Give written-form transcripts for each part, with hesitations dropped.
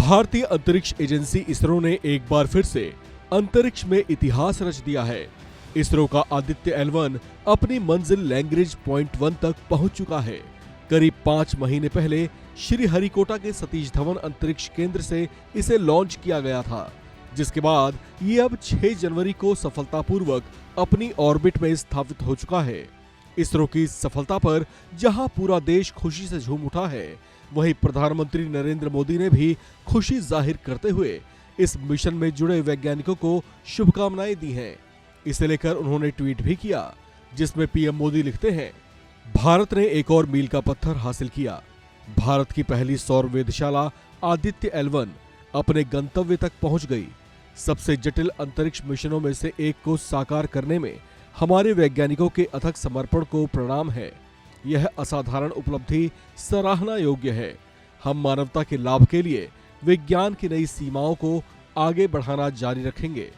भारतीय अंतरिक्ष एजेंसी इसरो ने एक बार फिर से अंतरिक्ष में इतिहास रच दिया है। इसरो का आदित्य L1 अपनी मंजिल लैंग्रेज पॉइंट 1 तक पहुंच चुका है। करीब 5 महीने पहले श्रीहरिकोटा के सतीश धवन अंतरिक्ष केंद्र से इसे लॉन्च किया गया था, जिसके बाद ये अब 6 जनवरी को सफलतापूर्वक अपनी ऑर्बिट में स्थापित हो चुका है। इसरो की इस सफलता पर जहां पूरा देश खुशी से झूम उठा है, वहीं प्रधानमंत्री नरेंद्र मोदी ने भी खुशी जाहिर करते हुए इस मिशन में जुड़े वैज्ञानिकों को शुभकामनाएं दी हैं। इसे लेकर उन्होंने ट्वीट भी किया, जिसमें पीएम मोदी लिखते हैं, भारत ने एक और मील का पत्थर हासिल किया। भारत की पहली सौर वेधशाला आदित्य L1 अपने गंतव्य तक पहुंच गई। सबसे जटिल अंतरिक्ष मिशनों में से एक को साकार करने में हमारे वैज्ञानिकों के अथक समर्पण को प्रणाम है। यह असाधारण उपलब्धि सराहना योग्य है। हम मानवता के लाभ के लिए विज्ञान की नई सीमाओं को आगे बढ़ाना जारी रखेंगे।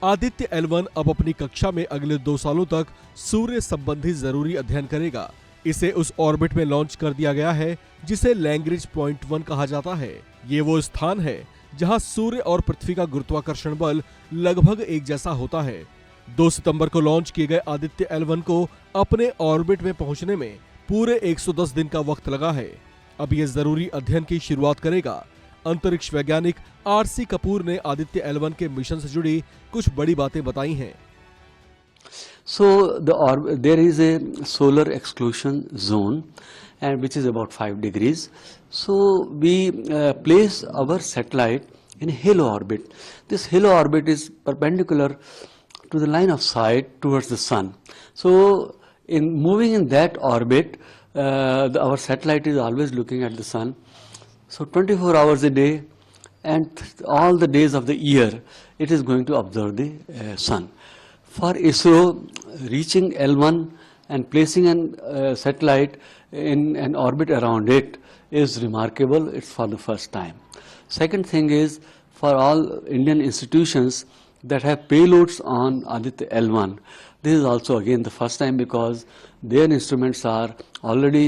आदित्य L1 अब अपनी कक्षा में अगले 2 सालों तक सूर्य संबंधी जरूरी अध्ययन करेगा। इसे उस ऑर्बिट में लॉन्च कर दिया गया है जिसे लैंग्रेज पॉइंट 1 कहा जाता है। ये वो स्थान है जहां सूर्य और पृथ्वी का गुरुत्वाकर्षण बल लगभग एक जैसा होता है। 2 सितंबर को लॉन्च किए गए आदित्य L1 को अपने ऑर्बिट में पहुंचने में पूरे 110 दिन का वक्त लगा है। अब यह जरूरी अध्ययन की शुरुआत करेगा। अंतरिक्ष वैज्ञानिक RC कपूर ने आदित्य L1 के मिशन से जुड़ी कुछ बड़ी बातें बताई हैं। So there is a solar exclusion zone, and which is about 5 degrees. So we place our satellite in a halo orbit. This halo orbit is perpendicular to the line of sight towards the sun. So in moving in that orbit, our satellite is always looking at the sun. So 24 hours a day and all the days of the year, it is going to observe the sun. For ISRO, reaching L1 and placing a satellite in an orbit around it is remarkable. It's for the first time. Second thing is, for all Indian institutions that have payloads on Aditya L1, this is also again the first time because their instruments are already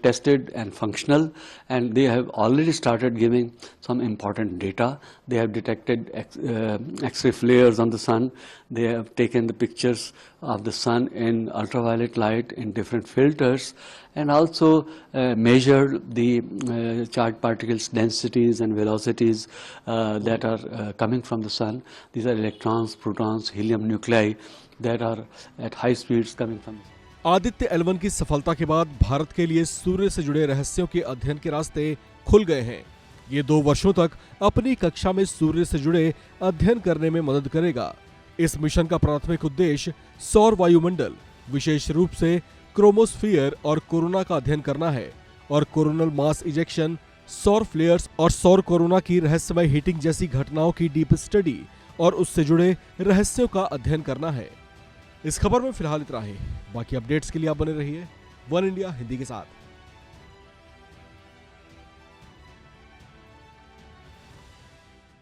tested and functional, and they have already started giving some important data. They have detected X-ray flares on the sun. They have taken the pictures of the sun in ultraviolet light in different filters, and also measured the charged particles densities and velocities that are coming from the sun. These are electrons, protons, helium nuclei that are at high speeds coming from the sun. Aditya L1 की सफलता के बाद भारत के लिए सूर्य से जुड़े रहस्यों के अध्ययन के रास्ते खुल गए हैं। ये 2 वर्षों तक अपनी कक्षा में सूर्य से जुड़े अध्ययन करने में मदद करेगा। इस मिशन का प्राथमिक उद्देश्य सौर वायुमंडल, विशेष रूप से क्रोमोस्फीयर और कोरोना का अध्ययन करना है, और कोरोनल मास इजेक्शन, सौर फ्लेयर्स और सौर कोरोना की रहस्यमय हीटिंग जैसी घटनाओं की डीप स्टडी और उससे जुड़े रहस्यों का अध्ययन करना है। इस खबर में फिलहाल इतना ही। बाकी अपडेट्स के लिए आप बने रहिए वन इंडिया हिंदी के साथ।